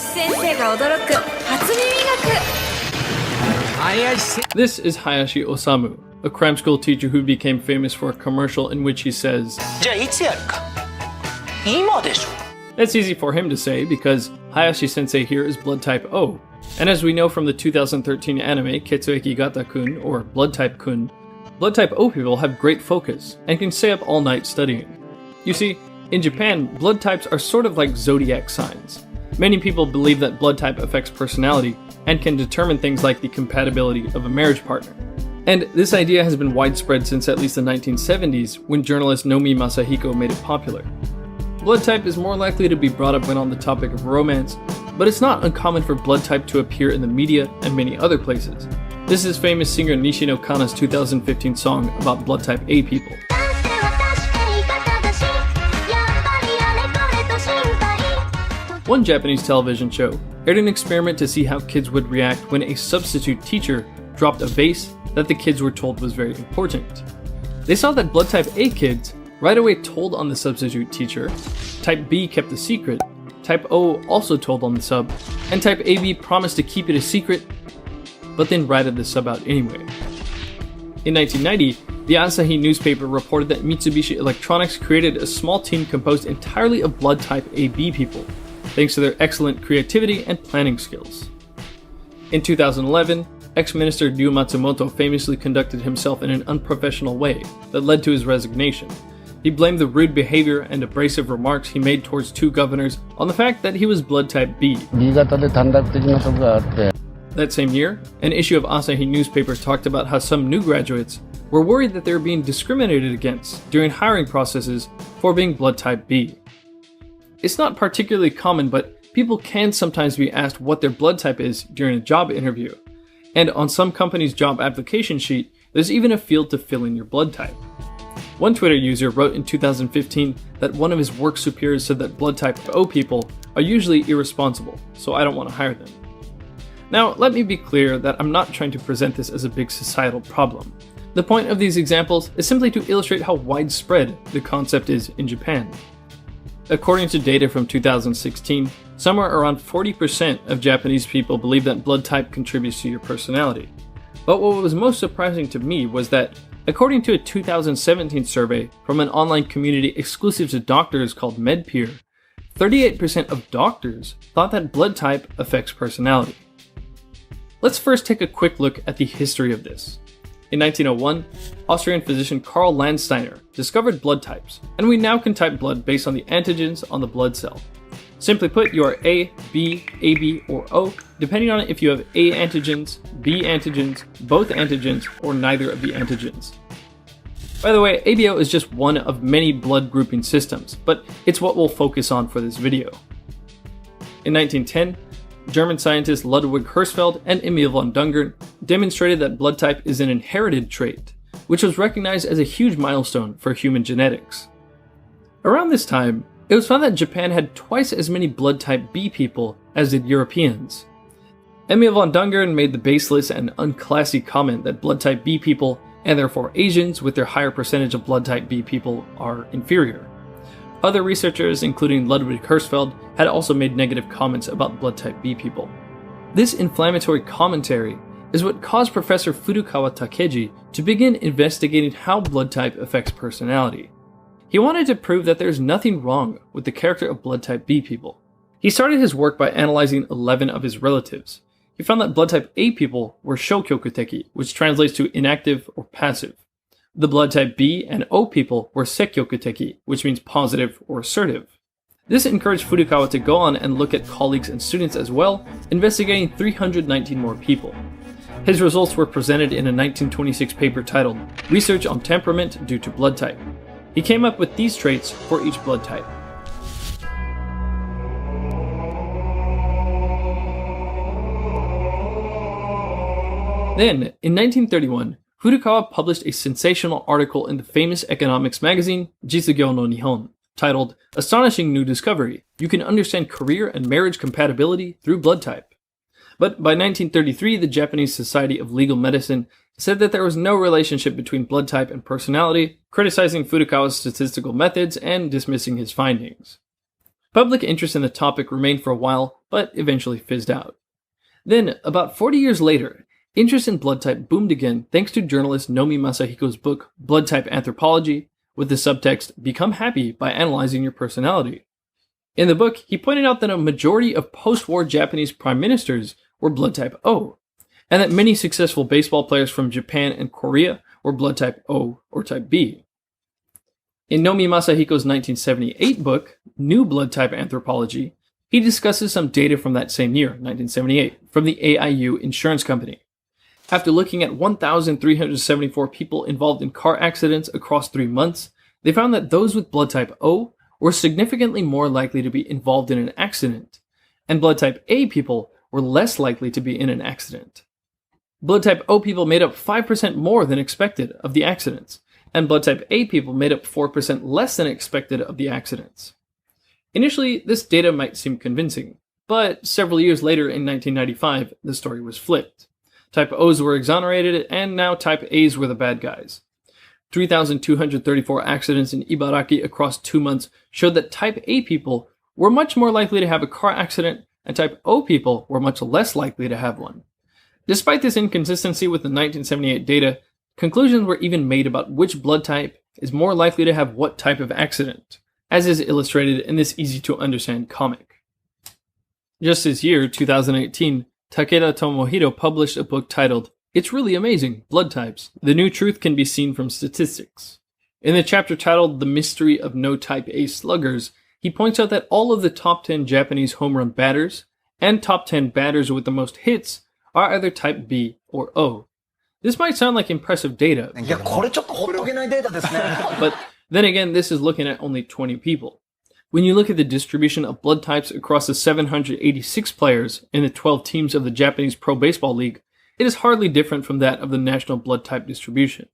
先生が驚く初耳学 This is Hayashi Osamu, a crime school teacher who became famous for a commercial in which he says, じゃあいつやるか今でしょ That's easy for him to say because Hayashi sensei here is blood type O. And as we know from the 2013 anime Ketsueki Gata-kun or Blood Type Kun, blood type O people have great focus and can stay up all night studying. You see, in Japan, blood types are sort of like zodiac signs. Many people believe that blood type affects personality and can determine things like the compatibility of a marriage partner. And this idea has been widespread since at least the 1970s when journalist Nomi Masahiko made it popular. Blood type is more likely to be brought up when on the topic of romance, but it's not uncommon for blood type to appear in the media and many other places. This is famous singer Nishino Kana's 2015 song about blood type A people. One Japanese television show aired an experiment to see how kids would react when a substitute teacher dropped a vase that the kids were told was very important. They saw that blood type A kids right away told on the substitute teacher, type B kept the secret, type O also told on the sub, and type AB promised to keep it a secret, but then ratted the sub out anyway. In 1990, the Asahi newspaper reported that Mitsubishi Electronics created a small team composed entirely of blood type AB people, thanks to their excellent creativity and planning skills. In 2011, ex-minister Ryu Matsumoto famously conducted himself in an unprofessional way that led to his resignation. He blamed the rude behavior and abrasive remarks he made towards two governors on the fact that he was blood type B. That same year, an issue of Asahi newspaper talked about how some new graduates were worried that they were being discriminated against during hiring processes for being blood type B. It's not particularly common, but people can sometimes be asked what their blood type is during a job interview. And on some companies' job application sheet, there's even a field to fill in your blood type. One Twitter user wrote in 2015 that one of his work superiors said that blood type O people are usually irresponsible, so I don't want to hire them. Now, let me be clear that I'm not trying to present this as a big societal problem. The point of these examples is simply to illustrate how widespread the concept is in Japan. According to data from 2016, somewhere around 40% of Japanese people believe that blood type contributes to your personality. But what was most surprising to me was that, according to a 2017 survey from an online community exclusive to doctors called MedPeer, 38% of doctors thought that blood type affects personality. Let's first take a quick look at the history of this. In 1901, Austrian physician Karl Landsteiner discovered blood types, and we now can type blood based on the antigens on the blood cell. Simply put, you are A, B, AB, or O, depending on if you have A antigens, B antigens, both antigens, or neither of the antigens. By the way, ABO is just one of many blood grouping systems, but it's what we'll focus on for this video. In 1910, German scientists Ludwig Hirschfeld and Emil von Dungern demonstrated that blood type is an inherited trait, which was recognized as a huge milestone for human genetics. Around this time, it was found that Japan had twice as many blood type B people as did Europeans. Emil von Dungern made the baseless and unclassy comment that blood type B people, and therefore Asians with their higher percentage of blood type B people, are inferior. Other researchers, including Ludwig Hirschfeld, had also made negative comments about blood type B people. This inflammatory commentary is what caused Professor Furukawa Takeji to begin investigating how blood type affects personality. He wanted to prove that there's nothing wrong with the character of blood type B people. He started his work by analyzing 11 of his relatives. He found that blood type A people were shokyokuteki, which translates to inactive or passive. The blood type B and O people were sekkyokuteki, which means positive or assertive. This encouraged Furukawa to go on and look at colleagues and students as well, investigating 319 more people. His results were presented in a 1926 paper titled Research on Temperament Due to Blood Type. He came up with these traits for each blood type. Then, in 1931, Furukawa published a sensational article in the famous economics magazine Jitsugyo no Nihon, titled Astonishing New Discovery, You Can Understand Career and Marriage Compatibility Through Blood Type. But by 1933, the Japanese Society of Legal Medicine said that there was no relationship between blood type and personality, criticizing Furukawa's statistical methods and dismissing his findings. Public interest in the topic remained for a while, but eventually fizzed out. Then, about 40 years later, interest in blood type boomed again thanks to journalist Nomi Masahiko's book Blood Type Anthropology, with the subtext, "Become happy by analyzing your personality." In the book, he pointed out that a majority of post-war Japanese prime ministers were blood type O, and that many successful baseball players from Japan and Korea were blood type O or type B. In Nomi Masahiko's 1978 book, New Blood Type Anthropology, he discusses some data from that same year, 1978, from the AIU Insurance Company. After looking at 1,374 people involved in car accidents across 3 months, they found that those with blood type O were significantly more likely to be involved in an accident, and blood type A people were less likely to be in an accident. Blood type O people made up 5% more than expected of the accidents, and blood type A people made up 4% less than expected of the accidents. Initially, this data might seem convincing, but several years later in 1995, the story was flipped. Type O's were exonerated, and now Type A's were the bad guys. 3,234 accidents in Ibaraki across 2 months showed that Type A people were much more likely to have a car accident, and Type O people were much less likely to have one. Despite this inconsistency with the 1978 data, conclusions were even made about which blood type is more likely to have what type of accident, as is illustrated in this easy-to-understand comic. Just this year, 2018, Takeda Tomohiro published a book titled, "It's Really Amazing, Blood Types. The New Truth Can Be Seen from Statistics." In the chapter titled The Mystery of No Type A Sluggers, he points out that all of the top 10 Japanese home run batters and top 10 batters with the most hits are either Type B or O. This might sound like impressive data, いや、これちょっとほっとけないデータですね。 but then again, this is looking at only 20 people. When you look at the distribution of blood types across the 786 players in the 12 teams of the Japanese Pro Baseball League, it is hardly different from that of the national blood type distribution.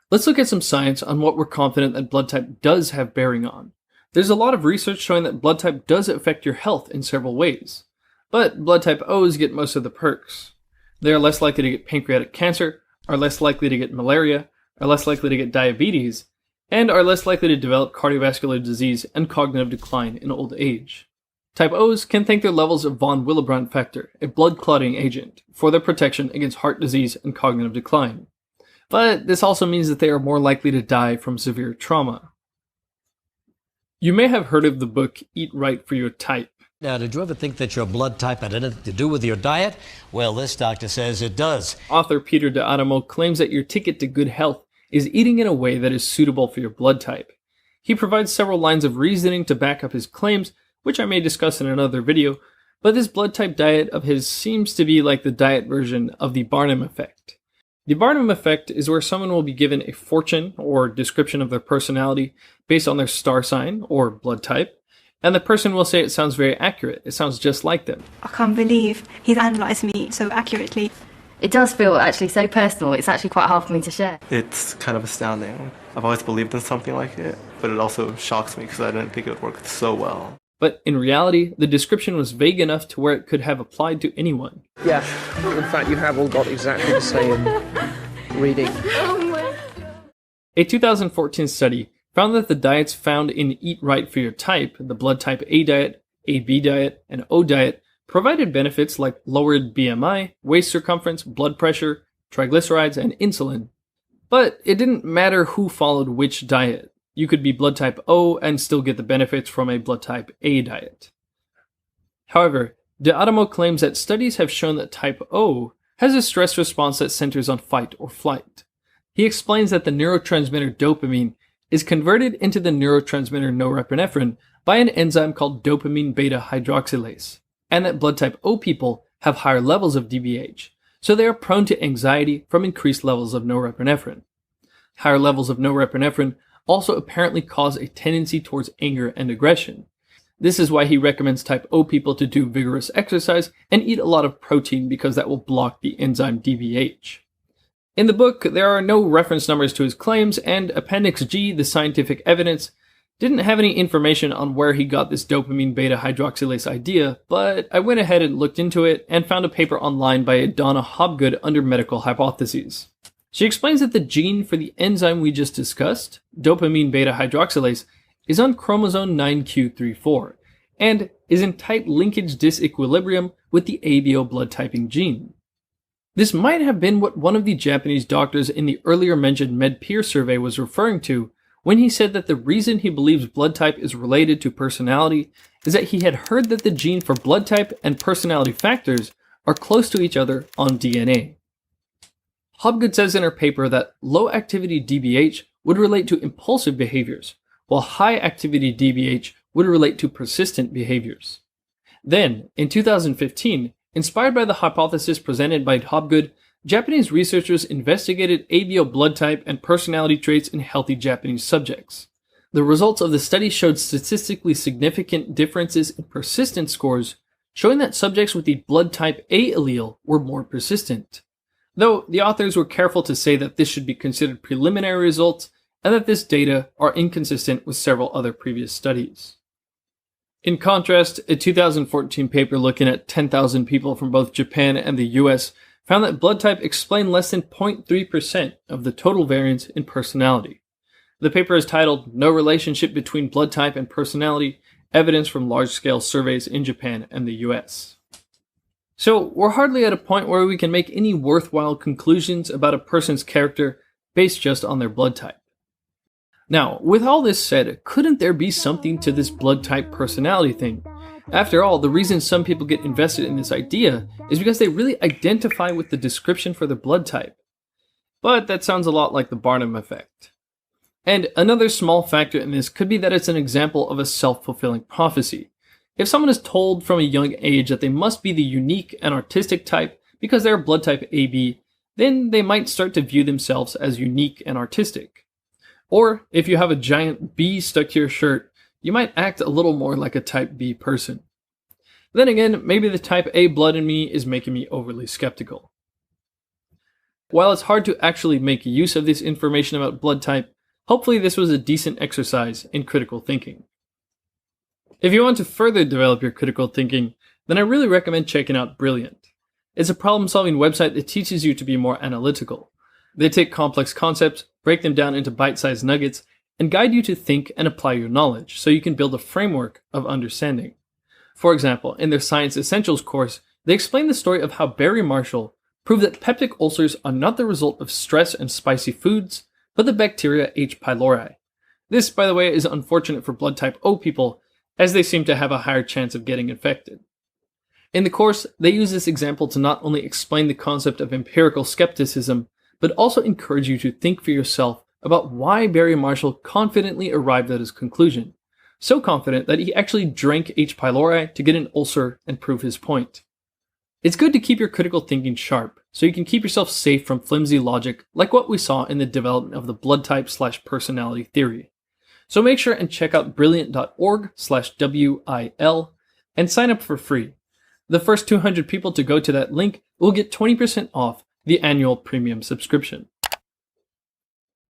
Let's look at some science on what we're confident that blood type does have bearing on. There's a lot of research showing that blood type does affect your health in several ways, but blood type O's get most of the perks. They are less likely to get pancreatic cancer, are less likely to get malaria, are less likely to get diabetes, and are less likely to develop cardiovascular disease and cognitive decline in old age. Type O's can thank their levels of von Willebrand factor, a blood clotting agent, for their protection against heart disease and cognitive decline. But this also means that they are more likely to die from severe trauma. You may have heard of the book Eat Right for Your Type. Now, did you ever think that your blood type had anything to do with your diet? Well, this doctor says it does. Author Peter D'Adamo claims that your ticket to good health is eating in a way that is suitable for your blood type. He provides several lines of reasoning to back up his claims, which I may discuss in another video, but this blood type diet of his seems to be like the diet version of the Barnum effect. The Barnum effect is where someone will be given a fortune or description of their personality based on their star sign or blood type, and the person will say it sounds very accurate, it sounds just like them. I can't believe he's analysed me so accurately. It does feel actually so personal, it's actually quite hard for me to share. It's kind of astounding. I've always believed in something like it, but it also shocks me because I didn't think it would work so well. But in reality, the description was vague enough to where it could have applied to anyone. Yeah, in fact, you have all got exactly the same reading. A 2014 study found that the diets found in Eat Right for Your Type, the blood type A diet, AB diet, and O diet, provided benefits like lowered BMI, waist circumference, blood pressure, triglycerides, and insulin. But it didn't matter who followed which diet. You could be blood type O and still get the benefits from a blood type A diet. However, D'Adamo claims that studies have shown that type O has a stress response that centers on fight or flight. He explains that the neurotransmitter dopamine is converted into the neurotransmitter norepinephrine by an enzyme called dopamine beta hydroxylase, and that blood type O people have higher levels of DBH, so they are prone to anxiety from increased levels of norepinephrine. Higher levels of norepinephrine also apparently cause a tendency towards anger and aggression. This is why he recommends type O people to do vigorous exercise and eat a lot of protein because that will block the enzyme DBH. In the book, there are no reference numbers to his claims, and Appendix G, the scientific evidence, didn't have any information on where he got this dopamine beta hydroxylase idea, but I went ahead and looked into it and found a paper online by Donna Hobgood under Medical Hypotheses. She explains that the gene for the enzyme we just discussed, dopamine beta hydroxylase, is on chromosome 9q34, and is in tight linkage disequilibrium with the ABO blood typing gene. This might have been what one of the Japanese doctors in the earlier mentioned MedPeer survey was referring to when he said that the reason he believes blood type is related to personality is that he had heard that the gene for blood type and personality factors are close to each other on DNA. Hobgood says in her paper that low activity DBH would relate to impulsive behaviors, while high activity DBH would relate to persistent behaviors. Then, in 2015, inspired by the hypothesis presented by Hobgood, Japanese researchers investigated ABO blood type and personality traits in healthy Japanese subjects. The results of the study showed statistically significant differences in persistence scores, showing that subjects with the blood type A allele were more persistent. Though the authors were careful to say that this should be considered preliminary results and that this data are inconsistent with several other previous studies. In contrast, a 2014 paper looking at 10,000 people from both Japan and the US found that blood type explained less than 0.3% of the total variance in personality. The paper is titled No Relationship Between Blood Type and Personality, Evidence from Large-Scale Surveys in Japan and the US. So, we're hardly at a point where we can make any worthwhile conclusions about a person's character based just on their blood type. Now, with all this said, couldn't there be something to this blood type personality thing? After all, the reason some people get invested in this idea is because they really identify with the description for their blood type. But that sounds a lot like the Barnum effect. And another small factor in this could be that it's an example of a self-fulfilling prophecy. If someone is told from a young age that they must be the unique and artistic type because they're blood type AB, then they might start to view themselves as unique and artistic. Or, if you have a giant B stuck to your shirt, you might act a little more like a type B person. Then again, maybe the type A blood in me is making me overly skeptical. While it's hard to actually make use of this information about blood type, hopefully this was a decent exercise in critical thinking. If you want to further develop your critical thinking, then I really recommend checking out Brilliant. It's a problem-solving website that teaches you to be more analytical. They take complex concepts, break them down into bite-sized nuggets, and guide you to think and apply your knowledge so you can build a framework of understanding. For example, in their Science Essentials course, they explain the story of how Barry Marshall proved that peptic ulcers are not the result of stress and spicy foods, but the bacteria H. pylori. This, by the way, is unfortunate for blood type O people, as they seem to have a higher chance of getting infected. In the course, they use this example to not only explain the concept of empirical skepticism, but also encourage you to think for yourself about why Barry Marshall confidently arrived at his conclusion. So confident that he actually drank H. pylori to get an ulcer and prove his point. It's good to keep your critical thinking sharp, so you can keep yourself safe from flimsy logic like what we saw in the development of the blood type/personality theory. So make sure and check out brilliant.org/WIL and sign up for free. The first 200 people to go to that link will get 20% off the annual premium subscription.